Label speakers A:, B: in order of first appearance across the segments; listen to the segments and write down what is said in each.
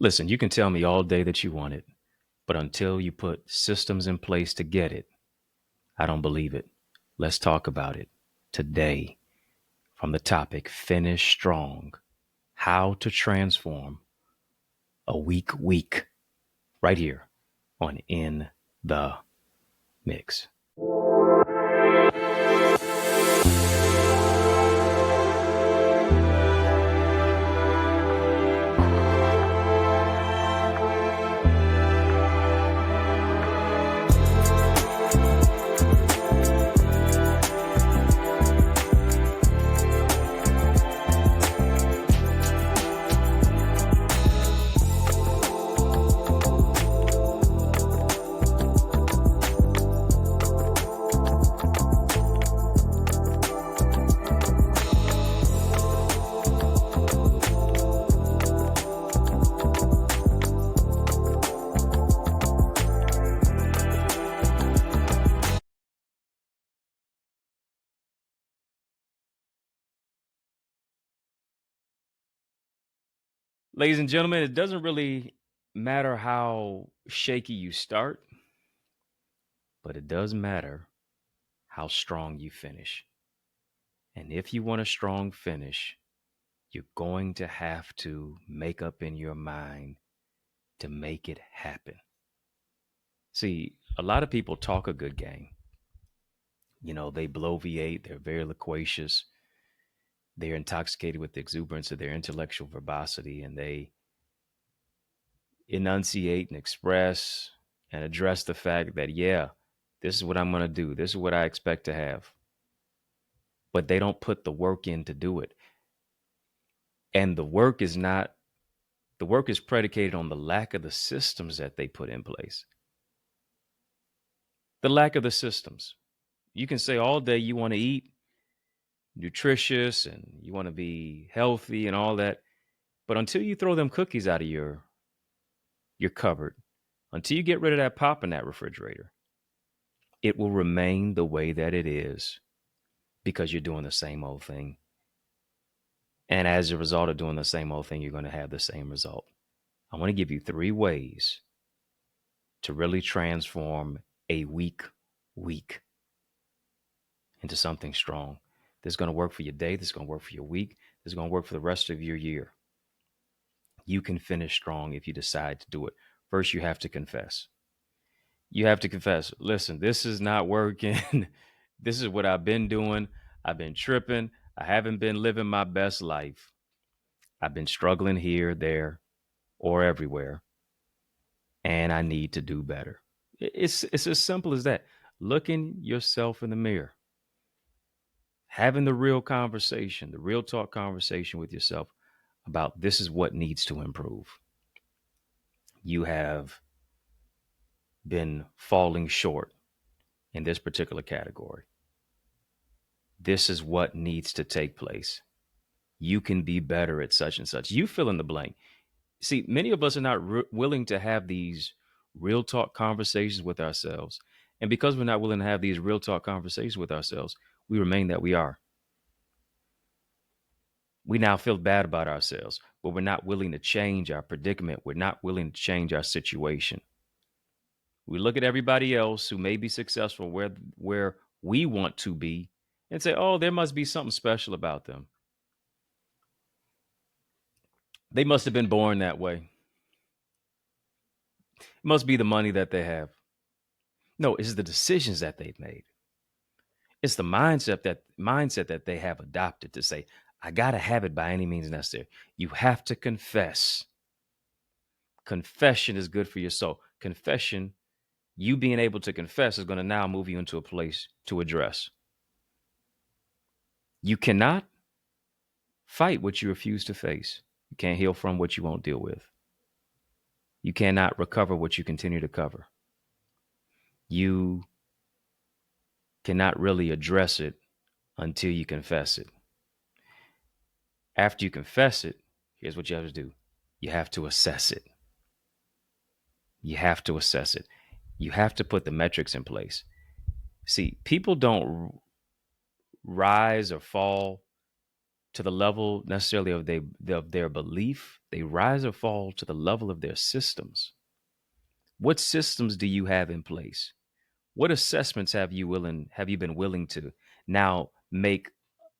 A: Listen, you can tell me all day that you want it, but until you put systems in place to get it, I don't believe it. Let's talk about it today from the topic Finish Strong: How to Transform a Weak Week, right here on In the Mix. Ladies and gentlemen, it doesn't really matter how shaky you start, but it does matter how strong you finish. And if you want a strong finish, you're going to have to make up in your mind to make it happen. See, a lot of people talk a good game. You know, they bloviate, they're very loquacious, they're intoxicated with the exuberance of their intellectual verbosity, and they enunciate and express and address the fact that, yeah, this is what I'm going to do, this is what I expect to have. But they don't put the work in to do it. And the work is predicated on the lack of the systems that they put in place. The lack of the systems. You can say all day you want to eat nutritious and you want to be healthy and all that, but until you throw them cookies out of your cupboard, until you get rid of that pop in that refrigerator, it will remain the way that it is because you're doing the same old thing. And as a result of doing the same old thing, you're going to have the same result. I want to give you 3 ways to really transform a weak week into something strong. This is going to work for your day. This is going to work for your week. This is going to work for the rest of your year. You can finish strong if you decide to do it. First, you have to confess. You have to confess, listen, this is not working. This is what I've been doing. I've been tripping. I haven't been living my best life. I've been struggling here, there, or everywhere. And I need to do better. It's as simple as that. Looking yourself in the mirror, having the real conversation, the real talk conversation with yourself about this is what needs to improve. You have been falling short in this particular category. This is what needs to take place. You can be better at such and such. You fill in the blank. See, many of us are not willing to have these real talk conversations with ourselves. And because we're not willing to have these real talk conversations with ourselves, we remain that we are. We now feel bad about ourselves, but we're not willing to change our predicament. We're not willing to change our situation. We look at everybody else who may be successful where we want to be and say, oh, there must be something special about them. They must have been born that way. It must be the money that they have. No, it's the decisions that they've made. It's the mindset that they have adopted to say, I got to have it by any means necessary. You have to confess. Confession is good for your soul. Confession, you being able to confess, is going to now move you into a place to address. You cannot fight what you refuse to face. You can't heal from what you won't deal with. You cannot recover what you continue to cover. You cannot really address it until you confess it. After you confess it, here's what you have to do. You have to assess it. You have to assess it. You have to put the metrics in place. See, people don't rise or fall to the level necessarily of their belief. They rise or fall to the level of their systems. What systems do you have in place? What assessments have you been willing to now make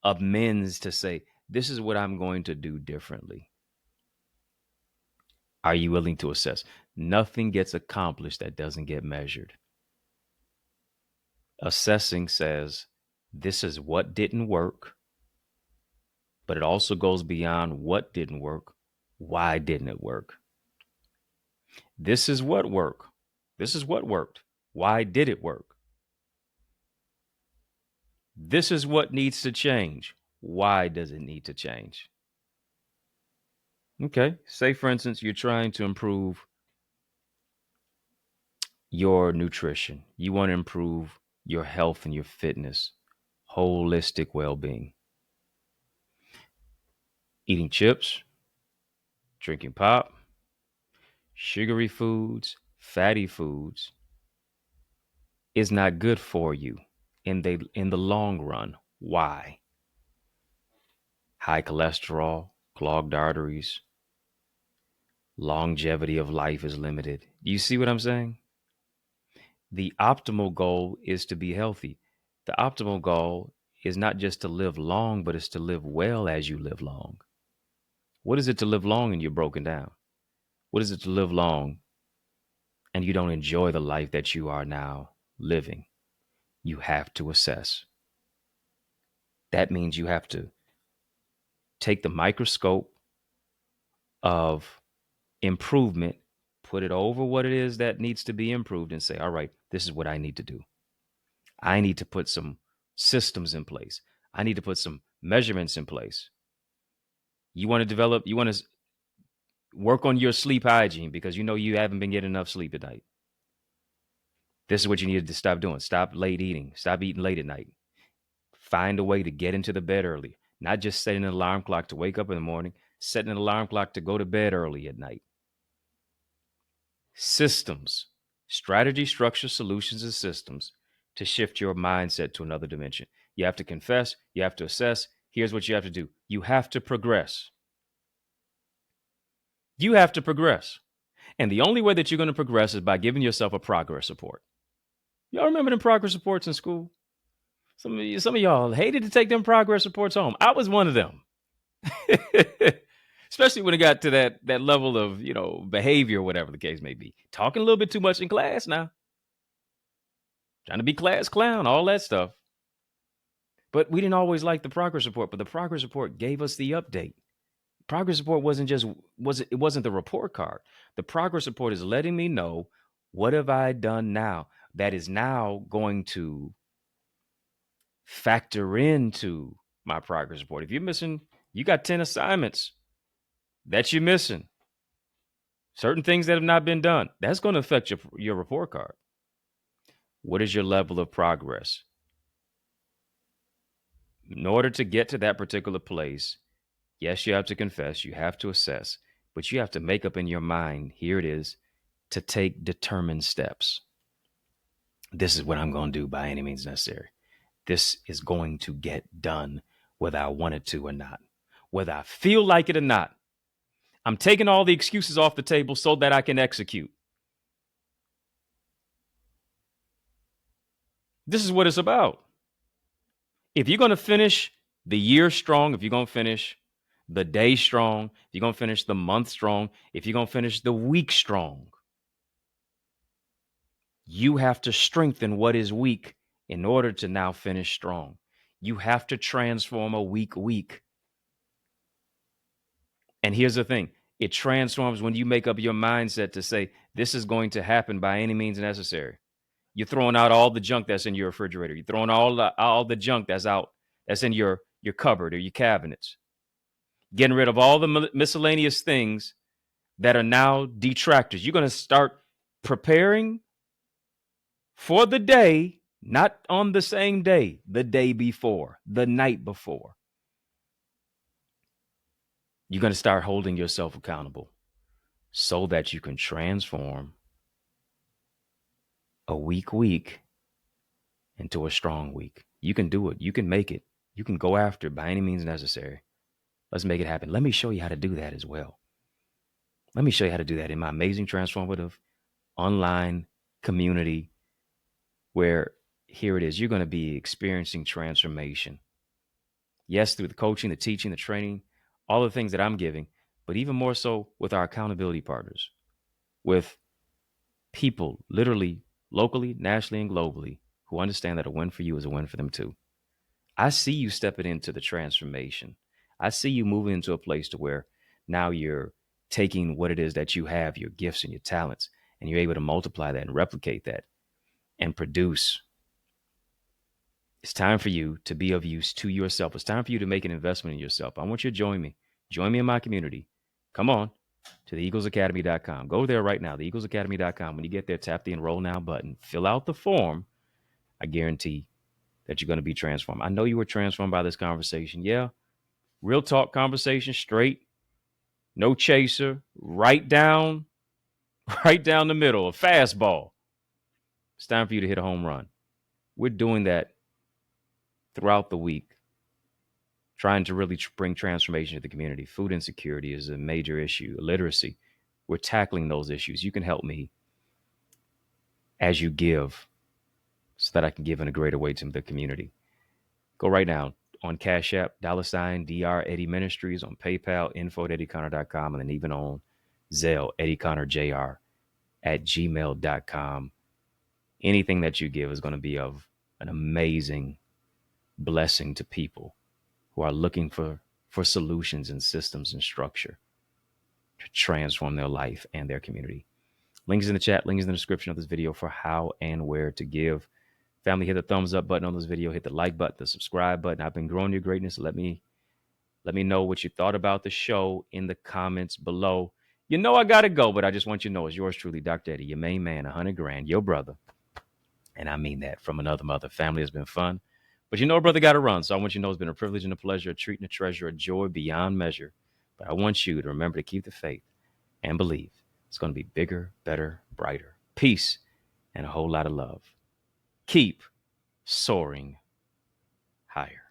A: amends to say, this is what I'm going to do differently? Are you willing to assess? Nothing gets accomplished that doesn't get measured. Assessing says, this is what didn't work, but it also goes beyond what didn't work. Why didn't it work? This is what worked. This is what worked. Why did it work? This is what needs to change. Why does it need to change? Okay. Say, for instance, you're trying to improve your nutrition. You want to improve your health and your fitness, holistic well being. Eating chips, drinking pop, sugary foods, fatty foods is not good for you in the long run. Why? High cholesterol, clogged arteries, longevity of life is limited. Do you see what I'm saying? The optimal goal is to be healthy. The optimal goal is not just to live long, but it's to live well as you live long. What is it to live long and you're broken down? What is it to live long and you don't enjoy the life that you are now living? You have to assess. That means you have to take the microscope of improvement, put it over what it is that needs to be improved, and say, all right, this is what I need to do. I need to put some systems in place. I need to put some measurements in place. You want to work on your sleep hygiene because you know you haven't been getting enough sleep at night. This is what you need to stop doing. Stop late eating. Stop eating late at night. Find a way to get into the bed early. Not just setting an alarm clock to wake up in the morning, setting an alarm clock to go to bed early at night. Systems, strategy, structure, solutions, and systems to shift your mindset to another dimension. You have to confess. You have to assess. Here's what you have to do. You have to progress. You have to progress. And the only way that you're going to progress is by giving yourself a progress report. Y'all remember them progress reports in school? Some of y'all hated to take them progress reports home. I was one of them. Especially when it got to that level of, behavior, whatever the case may be. Talking a little bit too much in class now. Trying to be class clown, all that stuff. But we didn't always like the progress report, but the progress report gave us the update. Progress report wasn't the report card. The progress report is letting me know, what have I done now that is now going to factor into my progress report. If you're missing, you got 10 assignments that you're missing, certain things that have not been done, that's going to affect your report card. What is your level of progress? In order to get to that particular place, yes, you have to confess, you have to assess, but you have to make up in your mind, here it is, to take determined steps. This is what I'm going to do by any means necessary. This is going to get done whether I want it to or not, whether I feel like it or not. I'm taking all the excuses off the table so that I can execute. This is what it's about. If you're going to finish the year strong, if you're going to finish the day strong, if you're going to finish the month strong, if you're going to finish the week strong, you have to strengthen what is weak in order to now finish strong. You have to transform a weak week. And here's the thing. It transforms when you make up your mindset to say, this is going to happen by any means necessary. You're throwing out all the junk that's in your refrigerator. You're throwing all the junk that's in your cupboard or your cabinets. Getting rid of all the miscellaneous things that are now detractors. You're going to start preparing for the day, not on the same day, the day before, the night before. You're going to start holding yourself accountable so that you can transform a weak week into a strong week. You can do it. You can make it. You can go after it by any means necessary. Let's make it happen. Let me show you how to do that as well. Let me show you how to do that in my amazing transformative online community where here it is. You're going to be experiencing transformation. Yes, through the coaching, the teaching, the training, all the things that I'm giving, but even more so with our accountability partners, with people literally locally, nationally, and globally who understand that a win for you is a win for them too. I see you stepping into the transformation. I see you moving into a place to where now you're taking what it is that you have, your gifts and your talents, and you're able to multiply that and replicate that and produce. It's time for you to be of use to yourself. It's time for you to make an investment in yourself. I want you to join me. Join me in my community. Come on to theeaglesacademy.com. Go there right now, theeaglesacademy.com. When you get there, tap the enroll now button. Fill out the form. I guarantee that you're going to be transformed. I know you were transformed by this conversation. Yeah. Real talk conversation, straight, no chaser, right down the middle, a fastball. It's time for you to hit a home run. We're doing that throughout the week, trying to really bring transformation to the community. Food insecurity is a major issue, illiteracy. We're tackling those issues. You can help me as you give so that I can give in a greater way to the community. Go right now on Cash App, $Dr. Eddie Ministries, on PayPal, info@EddieConnor.com, and then even on Zelle, EddieConnorJr @gmail.com. Anything that you give is going to be of an amazing blessing to people who are looking for solutions and systems and structure to transform their life and their community. Links in the chat, links in the description of this video for how and where to give. Family, hit the thumbs up button on this video, hit the like button, the subscribe button. I've been growing your greatness. Let me know what you thought about the show in the comments below. You know I gotta go, but I just want you to know it's yours truly, Dr. Eddie, your main man, 100 grand, your brother. And I mean that from another mother. Family has been fun. But you know, brother got to run. So I want you to know it's been a privilege and a pleasure, a treat and a treasure, a joy beyond measure. But I want you to remember to keep the faith and believe it's going to be bigger, better, brighter. Peace and a whole lot of love. Keep soaring higher.